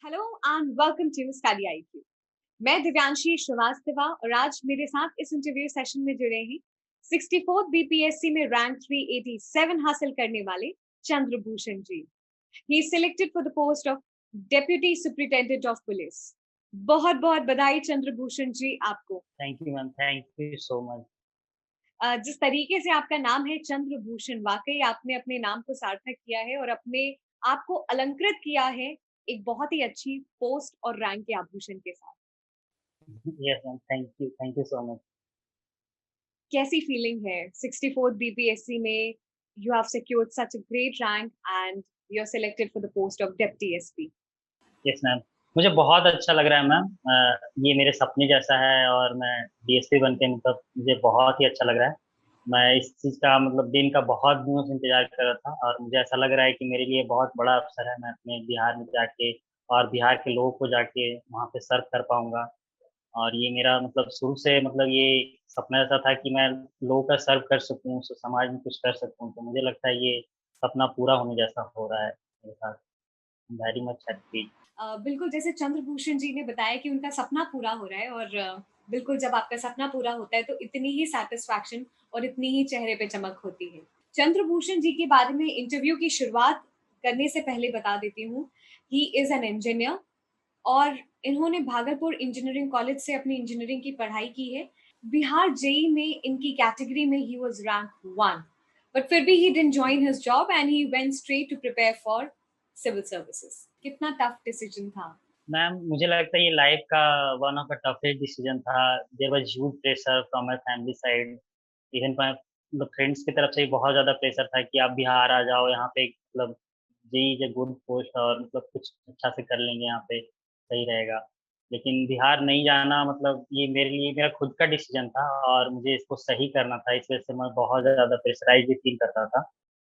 Hello and welcome to study IQ. मैं दिव्यांशी श्रीवास्तवा और आज मेरे साथ इस इंटरव्यू सेशन में जुड़े हैं 64th बीपीएससी में रैंक 387 हासिल करने वाले Chandrabhushan ji. He is selected for the post of deputy superintendent of police. बहुत बहुत बधाई चंद्रभूषण जी आपको। Thank you ma'am, thank you so much. जिस तरीके से आपका नाम है चंद्रभूषण, वाकई आपने अपने नाम को सार्थक किया है और अपने आप को अलंकृत किया है एक बहुत ही अच्छी पोस्ट और रैंक के आभूषण के साथ। Yes ma'am, thank you so much. कैसी फीलिंग है 64th बीपीएससी में? You have secured such a great rank and you are selected for the post of deputy SP. Yes ma'am, मुझे बहुत अच्छा लग रहा है मैम। ये मेरे सपने जैसा है और मैं डीएसपी बन के मतलब मुझे बहुत ही अच्छा लग रहा है। मैं इस चीज़ का मतलब दिन का बहुत दिनों से इंतज़ार कर रहा था और मुझे ऐसा लग रहा है कि मेरे लिए बहुत बड़ा अवसर है। मैं अपने बिहार में जाके और बिहार के लोगों को जाके वहाँ पे सर्व कर पाऊँगा। और ये मेरा मतलब शुरू से मतलब ये सपना ऐसा था कि मैं लोगों का सर्व कर सकूँ, समाज में कुछ कर सकूँ। तो मुझे लगता है ये सपना पूरा होने जैसा हो रहा है मेरे साथ। Very much happy. बिल्कुल, जैसे चंद्रभूषण जी ने बताया कि उनका सपना पूरा हो रहा है और बिल्कुल जब आपका सपना पूरा होता है तो इतनी ही सैटिस्फैक्शन और इतनी ही चेहरे पे चमक होती है। चंद्रभूषण जी के बारे में इंटरव्यू की शुरुआत करने से पहले बता देती हूँ, ही इज़ एन इंजीनियर और इन्होंने भागलपुर इंजीनियरिंग कॉलेज से अपनी इंजीनियरिंग की पढ़ाई की है। बिहार जेई में इनकी कैटेगरी में ही वाज़ रैंक 1, बट फिर भी he didn't join his job and he went straight to prepare for civil services. कितना टफ डिसीजन था? मैम मुझे लगता है ये लाइफ का one of the toughest decision था। There was huge pressure from my family side. Even my मतलब friends की तरफ से भी बहुत ज़्यादा प्रेशर था कि आप बिहार आ जाओ, यहाँ पे मतलब JEE is a good post और मतलब कुछ अच्छा से कर लेंगे यहाँ पे, सही रहेगा। लेकिन बिहार नहीं जाना मतलब ये मेरे लिए मेरा खुद का डिसीजन था और मुझे इसको सही करना था, इस वजह से मैं बहुत ज़्यादा प्रेशराइज़ भी फ़ील करता था।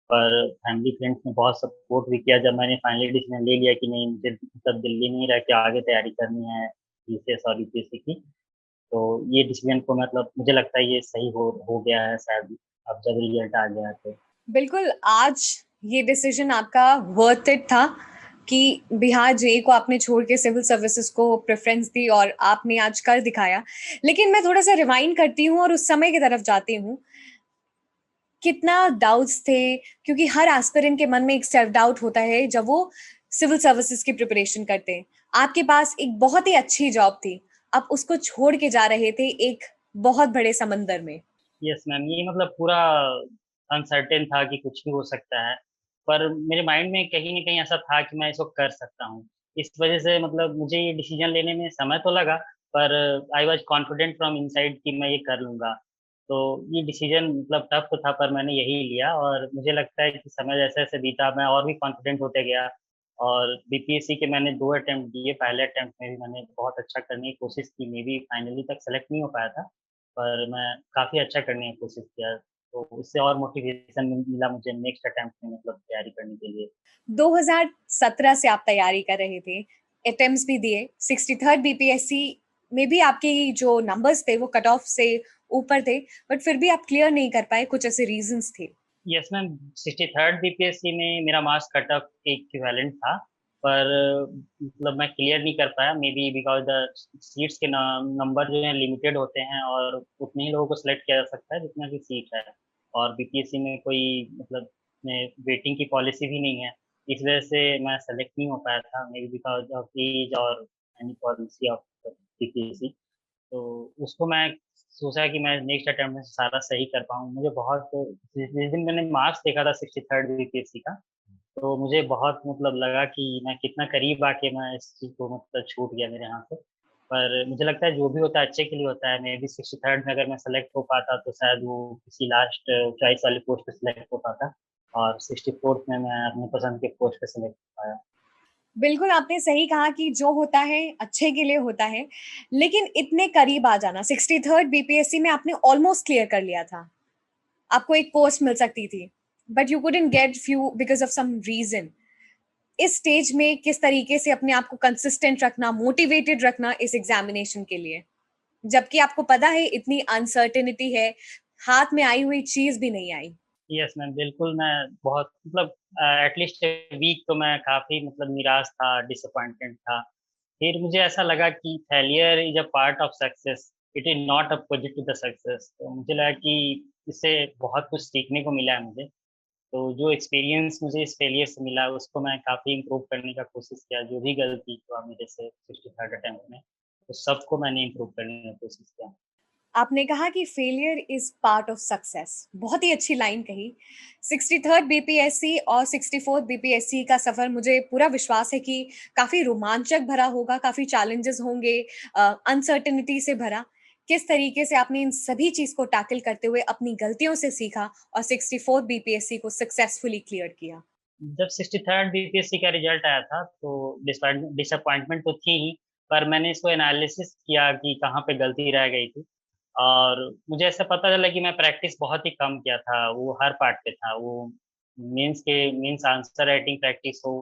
पर फैमिली फ्रेंड्स ने बहुत सपोर्ट भी किया जब मैंने फाइनली डिसीजन ले लिया कि नहीं मुझे मतलब दिल्ली में ही रह के आगे तैयारी करनी है बीसीएस और यूपीएससी की। तो ये डिसीजन को मतलब मुझे लगता है ये सही हो गया है शायद, अब जब रिजल्ट आ गया है तो। बिल्कुल, आज ये डिसीजन आपका वर्थ इट था कि बिहार जेईई को आपने छोड़ के सिविल सर्विसेज को प्रेफ़रेंस दी और आपने आज कर दिखाया। लेकिन मैं थोड़ा-सा रिवाइंड करती हूँ और उस समय की तरफ जाती हूँ। कितना डाउट्स थे? क्योंकि हर एस्पिरेंट के मन में एक सेल्फ डाउट होता है जब वो सिविल सर्विसेज की प्रिपरेशन करते हैं। आपके पास एक बहुत ही अच्छी जॉब थी, आप उसको छोड़ के जा रहे थे एक बहुत बड़े समंदर में। यस मैम, ये मतलब पूरा अनसर्टेन था कि कुछ भी हो सकता है, पर मेरे माइंड में कहीं न कहीं ऐसा था कि मैं इसको कर सकता हूँ। इस वजह से मतलब मुझे ये डिसीज़न लेने में समय तो लगा, पर I was confident from inside कि मैं ये कर लूँगा। तो ये डिसीज़न मतलब टफ तो था पर मैंने यही लिया और मुझे लगता है कि समय जैसे-जैसे बीता मैं और भी कॉन्फिडेंट होते गया और बीपीएससी के मैंने 2 अटेम्प्ट दिए, पहले अटेम्प्ट में भी मैंने बहुत अच्छा करने की कोशिश की, मेबी फाइनली तक सेलेक्ट नहीं हो पाया था। पर मैं काफ़ी अच्छा करने की कोशिश किया, तो उससे और मोटिवेशन मिला मुझे नेक्स्ट अटेम्प्ट में मतलब तैयारी करने के लिए। 2017 से आप तैयारी कर रहे थे, अटेम्प्ट्स भी दिए, 63rd बीपीएससी में भी आपके जो नंबर्स थे वो कट ऑफ से ऊपर थे, बट फिर भी आप क्लियर नहीं कर पाए, कुछ ऐसे रीज़न्स थे। यस मैम, 63rd बीपीएससी में मेरा मार्क्स कट ऑफ इक्विवेलेंट था, पर मतलब मैं क्लियर नहीं कर पाया, मेबी बिकॉज़ द सीट्स के नंबर जो हैं लिमिटेड होते हैं और उतने ही लोगों को सिलेक्ट किया जा सकता है जितना की सीट है। और बीपीएससी में कोई मतलब में वेटिंग की पॉलिसी भी नहीं है, इस वजह से मैं सेलेक्ट नहीं हो पाया था, मेबी बिकॉज़ ऑफ ऐज और एनी पॉलिसी ऑफ बीपीएससी। तो उसको मैं सोचा कि मैं नेक्स्ट अटेम्प्ट में सारा सही कर पाऊँ। मुझे बहुत जिस दिन मैंने मार्क्स देखा था 63rd बीपीएससी का, तो मुझे बहुत मतलब लगा कि मैं कितना करीब आके मैं इस चीज़ को मतलब छूट गया मेरे हाथ से। पर मुझे लगता है जो भी होता है अच्छे के लिए होता है, मेबी 63rd में अगर मैं सेलेक्ट हो पाता तो शायद वो किसी लास्ट चॉइस वाली पोस्ट पे सेलेक्ट हो पाता और 64th में मैं अपनी पसंद के पोस्ट पे सेलेक्ट हो पाया। बिल्कुल, आपने सही कहा कि जो होता है अच्छे के लिए होता है, लेकिन इतने करीब आ जाना, 63rd बीपीएससी में आपने ऑलमोस्ट क्लियर कर लिया था। आपको एक पोस्ट मिल सकती थी, but you couldn't get few because of some reason. इस स्टेज में किस तरीके से अपने आप को कंसिस्टेंट रखना, मोटिवेटेड रखना इस एग्ज़ामिनेशन के लिए? जबकि आपको पता है इतनी अनसर्टेनिटी है, हाथ में आई हुई चीज़ भी नहीं आई। यस मैम, बिल्कुल मैं बहुत मतलब एटलीस्ट वीक तो मैं काफ़ी मतलब निराश था, डिसअपॉइंटेड था। फिर मुझे ऐसा लगा कि failure is a part of success, it is not opposite to the success. तो मुझे लगा कि इससे बहुत कुछ सीखने को मिला है मुझे। तो जो एक्सपीरियंस मुझे इस फेलियर से मिला उसको मैं काफ़ी इम्प्रूव करने का कोशिश किया। जो भी गलती हुआ मेरे से 63rd अटेम्प्ट में, तो सबको मैंने इम्प्रूव करने का कोशिश किया। आपने कहा कि failure is part of success, बहुत ही अच्छी लाइन कही। 63rd बीपीएससी और 64th बीपीएससी का सफर, मुझे पूरा विश्वास है कि काफी रोमांचक भरा होगा, काफी चैलेंजेस होंगे, अनसर्टेनिटी से भरा। किस तरीके से आपने इन सभी चीज को टैकल करते हुए अपनी गलतियों से सीखा और 64th बीपीएससी को सक्सेसफुली क्लियर किया? जब 63rd बीपीएससी का रिज़ल्ट आया था, तो डिसअपॉइंटमेंट तो थी ही, पर मैंने इसको एनालिसिस किया कि कहाँ पे गलती रह गई थी। और मुझे ऐसा पता चला कि मैं प्रैक्टिस बहुत ही कम किया था, वो हर पार्ट पे था। वो मेंस आंसर राइटिंग प्रैक्टिस हो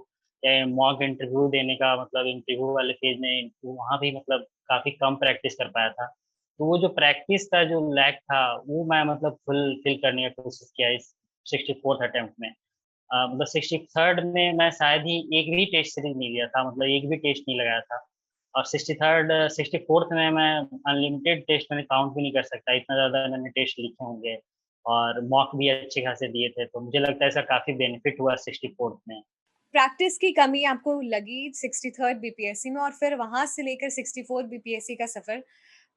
या मॉक इंटरव्यू देने का मतलब इंटरव्यू वाले फ़ेज़ में, तो वहाँ भी मतलब काफ़ी कम प्रैक्टिस कर पाया था। तो वो जो प्रैक्टिस का जो लैक था, वो मैं मतलब फुलफ़िल करने की कोशिश किया इस 64th अटेम्प्ट में। मतलब 63rd में मैं शायद ही एक भी टेस्ट सीरीज़ नहीं दिया था, मतलब एक भी टेस्ट नहीं लगाया था। और 64th में मैं अनलिमिटेड टेस्ट मैंने काउंट भी नहीं कर सकता, इतना ज़्यादा मैंने टेस्ट लिखे होंगे और मॉक भी अच्छे खासे दिए थे, तो मुझे लगता है इसका काफ़ी बेनिफिट हुआ 64th में। प्रैक्टिस की कमी आपको लगी 63rd बीपीएससी में, और फिर वहां से लेकर 64th बीपीएससी का सफर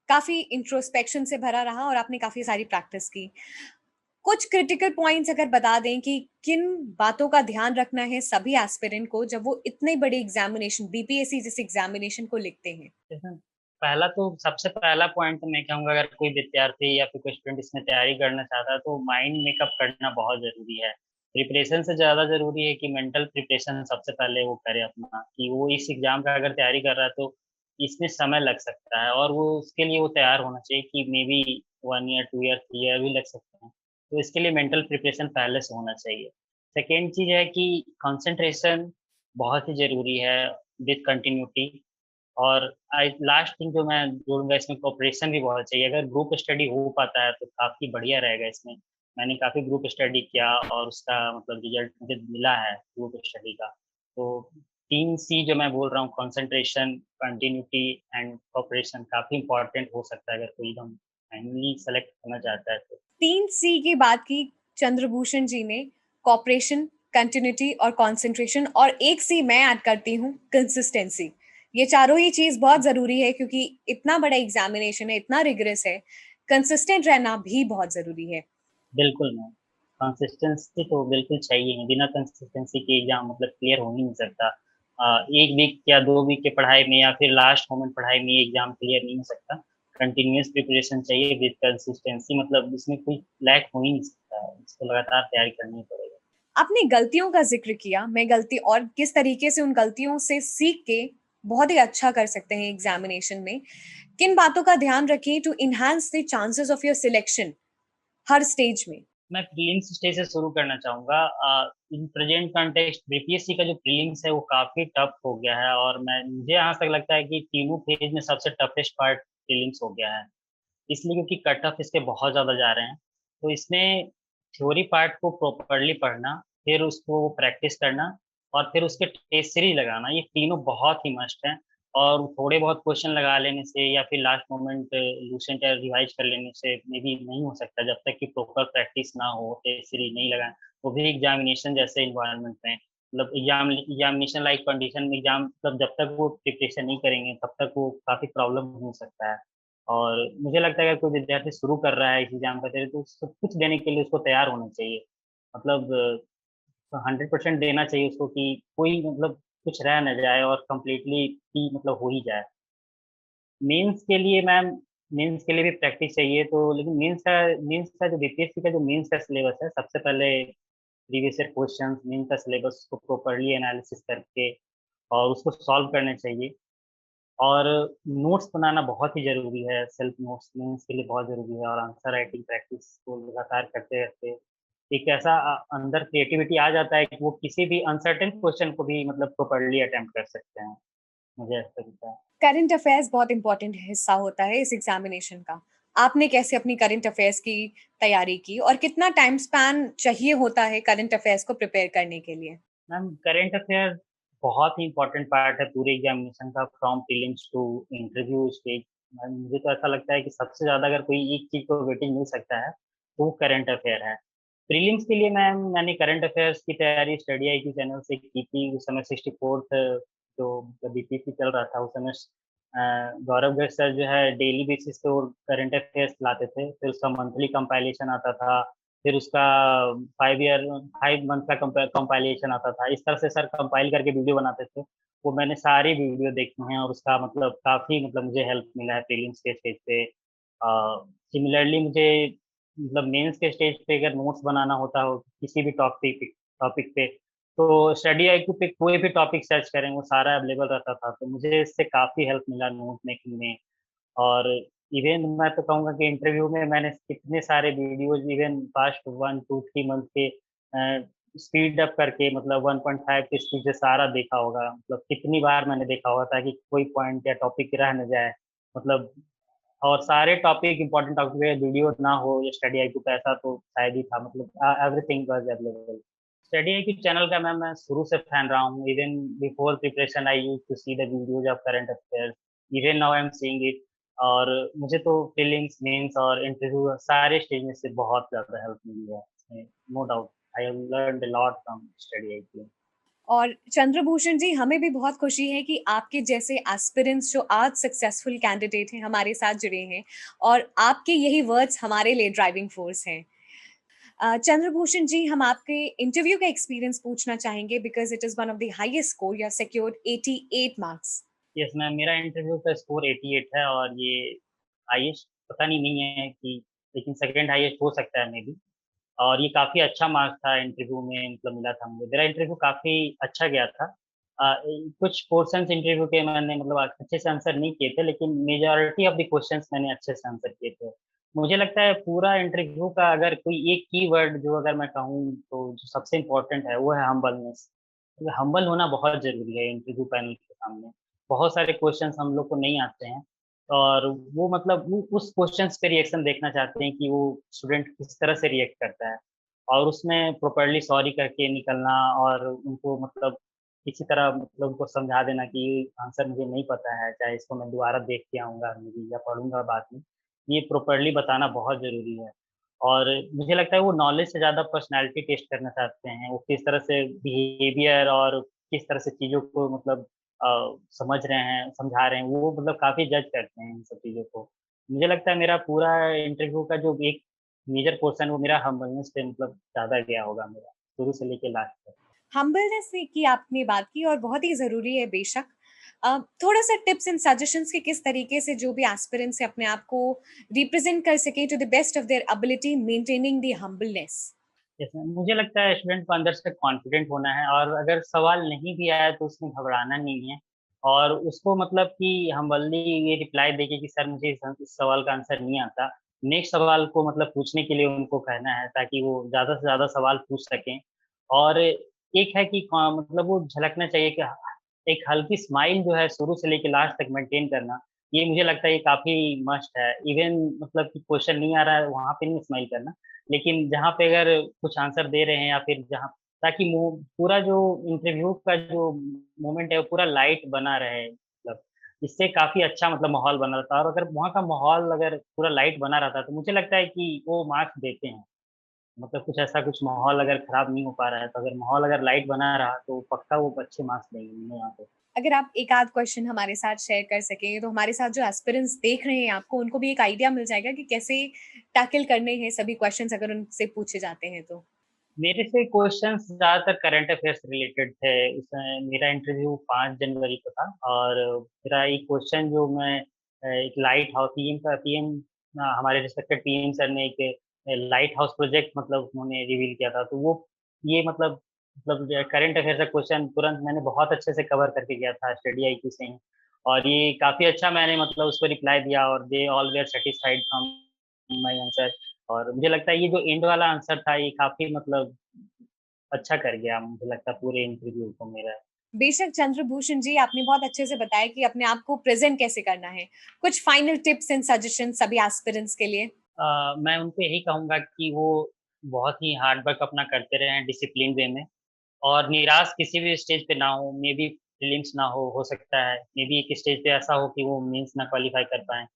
काफ़ी इंट्रोस्पेक्शन से भरा रहा और आपने काफ़ी सारी प्रैक्टिस की। कुछ क्रिटिकल पॉइंट्स अगर बता दें कि किन बातों का ध्यान रखना है सभी एस्पिरेंट को जब वो इतने बड़े एग्ज़ामिनेशन, बीपीएससी जैसे एग्ज़ामिनेशन को लिखते हैं? जैसे पहला तो सबसे पहला पॉइंट तो मैं कहूँगा, अगर कोई विद्यार्थी या फिर कोई स्टूडेंट इसमें तैयारी करना चाहता है, तो माइंड मेकअप करना बहुत ज़रूरी है। प्रिपरेशन से ज़्यादा ज़रूरी है कि मेंटल प्रिपरेशन सबसे पहले वो करे अपना, कि वो इस एग्ज़ाम का अगर तैयारी कर रहा है, तो इसमें समय लग सकता है और वो उसके लिए वो तैयार होना चाहिए कि मेबी 1 ईयर, 2 ईयर, 3 ईयर भी लग सकते हैं। तो इसके लिए मेंटल प्रिपरेशन पहले से होना चाहिए। सेकंड चीज़ है कि कंसंट्रेशन बहुत ही ज़रूरी है विथ कंटिन्यूटी। और आई लास्ट थिंग जो मैं जोड़ूँगा इसमें, कोऑपरेशन भी बहुत चाहिए। अगर ग्रुप स्टडी हो पाता है तो काफ़ी बढ़िया रहेगा इसमें। मैंने काफ़ी ग्रुप स्टडी किया और उसका मतलब रिज़ल्ट मुझे मिला है ग्रुप स्टडी का। तो 3 सी जो मैं बोल रहा हूँ, कंसंट्रेशन, कंटिन्यूटी एंड कोऑपरेशन, काफ़ी इम्पोर्टेंट हो सकता है अगर कोई एकदम फाइनली सेलेक्ट करना चाहता है तो। 3 सी की बात की चंद्रभूषण जी ने, कोऑपरेशन, कंटिन्यूटी और कंसंट्रेशन, और एक सी मैं ऐड करती हूँ, कंसिस्टेंसी। ये चारों ही चीज़ बहुत ज़रूरी है क्योंकि इतना बड़ा एग्ज़ामिनेशन है, इतना रिगरस है, कंसिस्टेंट रहना भी बहुत ज़रूरी है। बिल्कुल मैम, कंसिस्टेंसी तो बिल्कुल चाहिए ही, बिना कंसिस्टेंसी के एग्ज़ाम मतलब क्लियर हो ही नहीं सकता। 1 वीक या 2 वीक की पढ़ाई में या फिर लास्ट मोमेंट पढ़ाई में एग्ज़ाम क्लियर नहीं हो सकता। कंटीन्यूअस प्रिपरेशन चाहिए विद कंसिस्टेंसी, मतलब इसमें कोई लैक हो ही नहीं सकता है, इसको लगातार तैयारी करनी पड़ेगा। आपने गलतियों का ज़िक्र किया, मैं गलती और किस तरीके से उन गलतियों से सीख के बहुत ही अच्छा कर सकते हैं एग्ज़ामिनेशन में। किन बातों का ध्यान रखें to enhance the chances of your selection हर स्टेज में? मैं प्रीलिम्स स्टेज से शुरू करना चाहूँगा। इन प्रेज़ेंट कॉन्टेक्स्ट बीपीएससी का जो प्रीलिम्स है वो काफ़ी टफ हो गया है और मुझे यहाँ तक लगता है कि तीनों फेज़ में सबसे टफेस्ट पार्ट प्रीलिम्स हो गया है। इसलिए क्योंकि कट ऑफ इसके बहुत ज़्यादा जा रहे हैं। तो इसमें थ्योरी पार्ट को प्रॉपर्ली पढ़ना, फिर उसको प्रैक्टिस करना और फिर उसके टेस्ट सीरीज़ लगाना, ये तीनों बहुत ही मस्ट हैं। और थोड़े बहुत क्वेश्चन लगा लेने से या फिर लास्ट मोमेंट लूसेंट या रिवाइज़ कर लेने से मेबी नहीं हो सकता जब तक कि प्रॉपर प्रैक्टिस ना हो, टेस्ट सीरीज़ नहीं लगाएँ, वो भी एग्ज़ामिनेशन जैसे एनवायरनमेंट में। मतलब एग्ज़ामिनेशन लाइक कंडीशन में एग्ज़ाम, मतलब जब तक वो प्रिपरेशन नहीं करेंगे तब तक वो काफ़ी प्रॉब्लम हो सकता है। और मुझे लगता है अगर कोई विद्यार्थी शुरू कर रहा है इस एग्ज़ाम का तैयारी, तो सब कुछ देने के लिए उसको तैयार होना चाहिए। मतलब 100% देना चाहिए उसको कि कोई मतलब कुछ रह ना जाए और कंप्लीटली ही मतलब हो ही जाए। मेंस के लिए मैम, मेंस के लिए भी प्रैक्टिस चाहिए, तो लेकिन मेंस का जो बीपीएससी का जो मेंस का सिलेबस है, सबसे पहले प्रीवियस ईयर क्वेश्चंस, मेंस का सिलेबस को प्रॉपर्ली एनालिसिस करके और उसको सॉल्व करने चाहिए। और नोट्स बनाना बहुत ही ज़रूरी है, सेल्फ नोट्स मेंस के लिए बहुत ज़रूरी है और आंसर राइटिंग प्रैक्टिस को लगातार करते रहते एक ऐसा अंदर क्रिएटिविटी आ जाता है कि वो किसी भी अनसर्टेन क्वेश्चन को भी मतलब प्रॉपर्ली अटेम्प्ट कर सकते हैं। मुझे ऐसा लगता है। करंट अफेयर्स बहुत इंपॉर्टेंट हिस्सा होता है इस एग्जामिनेशन का। आपने कैसे अपनी करंट अफेयर्स की तैयारी की और कितना टाइम स्पैन चाहिए होता है करंट अफेयर्स को प्रिपेयर करने के लिए? मैम करंट अफेयर बहुत ही इम्पोर्टेंट पार्ट है पूरे एग्जामिनेशन का from prelims to interview stage. Ma'am मुझे तो ऐसा लगता है कि सबसे ज़्यादा अगर कोई एक चीज़ को वेटेज मिल सकता है, तो वो करंट अफेयर है। प्रीलिम्स के लिए मैम मैंने करंट अफेयर्स की तैयारी स्टडी आई क्यू चैनल से की थी। उस समय 64th जो बीपीएससी चल रहा था उस समय गौरव गर्ग सर जो है डेली बेसिस पे वो करंट अफेयर्स लाते थे। फिर उसका मंथली कंपाइलेशन आता था। फिर उसका 5 मंथ का कंपाइलेशन आता था। इस तरह से सर कंपाइल करके वीडियो बनाते थे। वो मैंने सारी वीडियो देखी हैं और उसका मतलब काफ़ी मतलब मुझे हेल्प मिला है प्रीलिम्स के स्टेज पे। सिमिलरली मुझे मतलब मेंस के स्टेज पे अगर नोट्स बनाना होता हो किसी भी टॉपिक पे, तो स्टडी आई क्यू पे कोई भी टॉपिक सर्च करें वो सारा अवेलेबल रहता था। तो मुझे इससे काफ़ी हेल्प मिला नोट मेकिंग में। और इवन मैं तो कहूँगा कि इंटरव्यू में मैंने कितने सारे वीडियोज़ इवन पास्ट 1, 2, 3 मंथ के स्पीड अप करके मतलब 1.5 की स्पीड से सारा देखा होगा। मतलब कितनी बार मैंने देखा होगा ताकि कोई पॉइंट या टॉपिक रह ना जाए। मतलब और सारे टॉपिक इम्पोर्टेंट टॉपिक पे वीडियो ना हो या स्टडी आई क्यू पे ऐसा तो शायद ही था मतलब everything was available. Study I Q channel का मैम मैं शुरू से फैन रहा हूँ। Even before preparation I used to see the videos of current affairs. Even now I am seeing it. और मुझे तो प्रीलिम्स, मेंस और इंटरव्यू सारे स्टेज में से बहुत ज़्यादा हेल्प मिली है इसमें, no doubt. I have learned a lot from study I Q. और चंद्रभूषण जी, हमें भी बहुत खुशी है कि आपके जैसे एस्पिरेंट्स जो आज सक्सेसफुल कैंडिडेट हैं हमारे साथ जुड़े हैं, और आपके यही वर्ड्स हमारे लिए ड्राइविंग फोर्स हैं। चंद्रभूषण जी, हम आपके इंटरव्यू का एक्सपीरियंस पूछना चाहेंगे because it is one of the highest score, you have secured 88 marks. Yes ma'am, मेरा इंटरव्यू का स्कोर 88 है और ये हाईएस्ट पता नहीं है कि, लेकिन सेकंड हाईएस्ट हो सकता है मे बी। और ये काफ़ी अच्छा मार्क्स था इंटरव्यू में मतलब मिला था मुझे। मेरा इंटरव्यू काफ़ी अच्छा गया था। कुछ पोर्शंस इंटरव्यू के मैंने मतलब अच्छे से आंसर नहीं किए थे, लेकिन मेजॉरिटी ऑफ द क्वेश्चंस मैंने अच्छे से आंसर किए थे। मुझे लगता है पूरा इंटरव्यू का अगर कोई एक कीवर्ड जो अगर मैं कहूँ तो जो सबसे इम्पोर्टेंट है वो है हम्बलनेस। हम्बल होना बहुत ज़रूरी है इंटरव्यू पैनल के सामने। बहुत सारे क्वेश्चंस हम लोग को नहीं आते हैं और वो मतलब वो उस क्वेश्चंस पे रिएक्शन देखना चाहते हैं कि वो स्टूडेंट किस तरह से रिएक्ट करता है। और उसमें प्रॉपर्ली सॉरी करके निकलना और उनको मतलब किसी तरह मतलब उनको समझा देना कि ये आंसर मुझे नहीं पता है, चाहे इसको मैं दोबारा देख के आऊँगा मे बी या पढ़ूँगा बाद में। ये प्रॉपर्ली बताना बहुत ज़रूरी है। और मुझे लगता है वो नॉलेज से ज़्यादा पर्सनैलिटी टेस्ट करना चाहते हैं। वो किस तरह से बिहेवियर और किस तरह से चीज़ों को मतलब समझ रहे हैं, समझा रहे हैं, वो मतलब काफ़ी जज करते हैं इन सब चीज़ों को। मुझे लगता है मेरा पूरा इंटरव्यू का जो एक मेजर पोर्शन वो मेरा हम्बलनेस पे मतलब ज़्यादा गया होगा मेरा, शुरू से लेके लास्ट तक। हम्बलनेस की आपने बात की और बहुत ही ज़रूरी है बेशक। थोड़ा सा टिप्स एंड सजेशंस कि किस तरीके से जो भी एस्पिरेंट्स है अपने आप को रिप्रेजेंट कर सके to the best of their ability, maintaining the humbleness. जैसे मुझे लगता है स्टूडेंट को अंदर से कॉन्फिडेंट होना है और अगर सवाल नहीं भी आया तो उसमें घबराना नहीं है। और उसको मतलब कि हम्बली ये रिप्लाई देके कि सर मुझे इस सवाल का आंसर नहीं आता। नेक्स्ट सवाल को मतलब पूछने के लिए उनको कहना है ताकि वो ज़्यादा से ज़्यादा सवाल पूछ सकें। और एक है कि मतलब वो झलकना चाहिए कि एक हल्की स्माइल जो है शुरू से लेके लास्ट तक मेंटेन करना, ये मुझे लगता है ये काफ़ी मस्ट है। इवन मतलब कि क्वेश्चन नहीं आ रहा है वहाँ पे नहीं स्माइल करना, लेकिन जहाँ पे अगर कुछ आंसर दे रहे हैं या फिर जहाँ ताकि मो पूरा जो इंटरव्यू का जो मोमेंट है वो पूरा लाइट बना रहे मतलब इससे काफ़ी अच्छा मतलब माहौल बना रहता है। और अगर वहाँ का माहौल अगर पूरा लाइट बना रहता है तो मुझे लगता है कि वो मार्क्स देते हैं। मतलब कुछ ऐसा कुछ माहौल अगर खराब नहीं हो पा रहा है तो अगर माहौल अगर लाइट बना रहा तो पक्का वो अच्छे मार्क्स देंगे यहाँ पे। अगर आप एक आध क्वेश्चन हमारे साथ शेयर कर सकें तो हमारे साथ जो एस्पिरेंट्स देख रहे हैं आपको, उनको भी एक आइडिया मिल जाएगा कि कैसे टैकल करने हैं सभी क्वेश्चंस अगर उनसे पूछे जाते हैं तो। मेरे से क्वेश्चन्स ज़्यादातर करंट अफ़ेयर्स रिलेटेड थे। उसमें मेरा इंटरव्यू 5 जनवरी को था और मेरा एक क्वेश्चन जो मैं एक लाइट हाउस पीएम हमारे रिस्पेक्टेड पीएम सर ने एक लाइट हाउस प्रोजेक्ट मतलब उन्होंने रिवील किया था। तो वो ये मतलब करंट अफ़ेयर का क्वेश्चन तुरंत मैंने बहुत अच्छे से कवर करके गया था स्टडी आई क्यू से ही। और ये काफ़ी अच्छा मैंने मतलब उसको रिप्लाई दिया और they all we are satisfied from my answer. और मुझे लगता है ये जो एंड वाला आंसर था ये काफ़ी मतलब अच्छा कर गया मुझे लगता है पूरे इंटरव्यू को मेरा। बेशक चंद्रभूषण जी, आपने बहुत अच्छे से बताया कि अपने आप को प्रेज़ेंट कैसे करना है। कुछ फाइनल टिप्स एंड सजेशन सभी एस्पिरेंट्स के लिए? मैं उनको यही कहूँगा कि वो बहुत ही हार्ड वर्क अपना करते रहें डिसिप्लिन वे में और निराश किसी भी स्टेज पे ना हो, मेबी प्रीलिम्स ना हो सकता है, मेबी एक स्टेज पे ऐसा हो कि वो मेंस ना क्वालीफाई कर पाएँ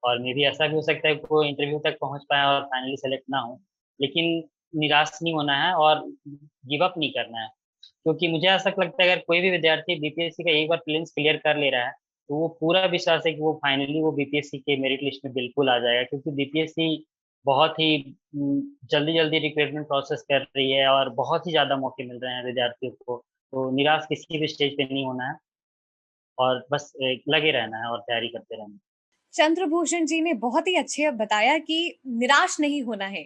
और मेबी ऐसा भी हो सकता है कि वो इंटरव्यू तक पहुँच पाएँ और फाइनली सेलेक्ट ना हो। लेकिन निराश नहीं होना है और गिव अप नहीं करना है, क्योंकि मुझे ऐसा लगता है अगर कोई भी विद्यार्थी बीपीएससी का एक बार प्रीलिम्स क्लियर कर ले रहा है, तो वो पूरा विश्वास है कि वो फाइनली वो बीपीएससी के मेरिट लिस्ट में बिल्कुल आ जाएगा क्योंकि बीपीएससी बहुत ही जल्दी-जल्दी रिक्रूटमेंट प्रोसेस कर रही है और बहुत ही ज़्यादा मौके मिल रहे हैं विद्यार्थियों को। तो निराश किसी भी स्टेज पे नहीं होना है और बस लगे रहना है और तैयारी करते रहना है। चंद्रभूषण जी ने बहुत ही अच्छे बताया कि निराश नहीं होना है।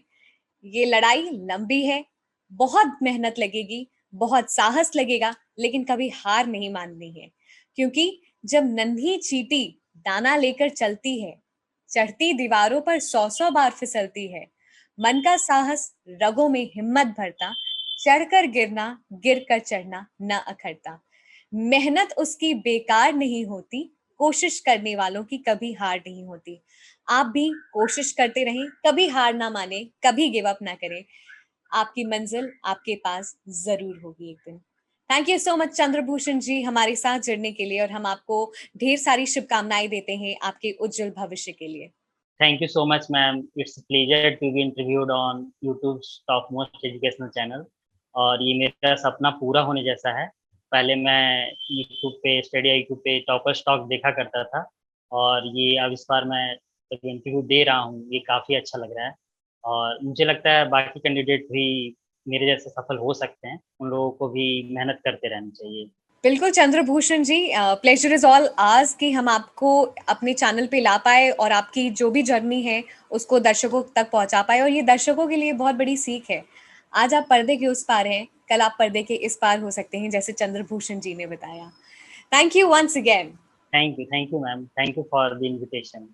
ये लड़ाई लंबी है, बहुत मेहनत लगेगी, बहुत साहस लगेगा, लेकिन कभी हार नहीं माननी है। क्योंकि जब नन्ही चींटी दाना लेकर चलती है, चढ़ती दीवारों पर 100-100 बार फिसलती है, मन का साहस रगों में हिम्मत भरता, चढ़कर गिरना, गिरकर चढ़ना न अखरता। मेहनत उसकी बेकार नहीं होती, कोशिश करने वालों की कभी हार नहीं होती। आप भी कोशिश करते रहें, कभी हार ना माने, कभी गिव अप ना करें। आपकी मंजिल आपके पास ज़रूर होगी एक दिन। Thank you so much Chandrabhushan ji हमारे साथ जुड़ने के लिए और हम आपको ढेर सारी शुभकामनाएँ देते हैं आपके उज्जवल भविष्य के लिए। Thank you so much, ma'am. It's a pleasure to be interviewed on YouTube's top most educational channel और ये मेरा सपना पूरा होने जैसा है। पहले मैं यूट्यूब पे स्टडी यूट्यूब पे टॉपर्स टॉक देखा करता था और ये अब इस बार मैं जब इंटरव्यू दे रहा हूँ, ये काफ़ी अच्छा लग रहा है और मुझे लगता है बाकी कैंडिडेट भी मेरे जैसे सफल हो सकते हैं। उन लोगों को भी मेहनत करते रहना चाहिए। बिल्कुल चंद्रभूषण जी, प्लेज़र इज़ ऑल आवर्स कि हम आपको अपने चैनल पे ला पाए और आपकी जो भी जर्नी है, उसको दर्शकों तक पहुँचा पाए और ये दर्शकों के लिए बहुत बड़ी सीख है। आज आप पर्दे के उस पार हैं, कल आप पर्दे के इस पार हो सकते हैं, जैसे चंद्रभूषण जी ने बताया। Thank you once again. Thank you ma'am. Thank you for the invitation.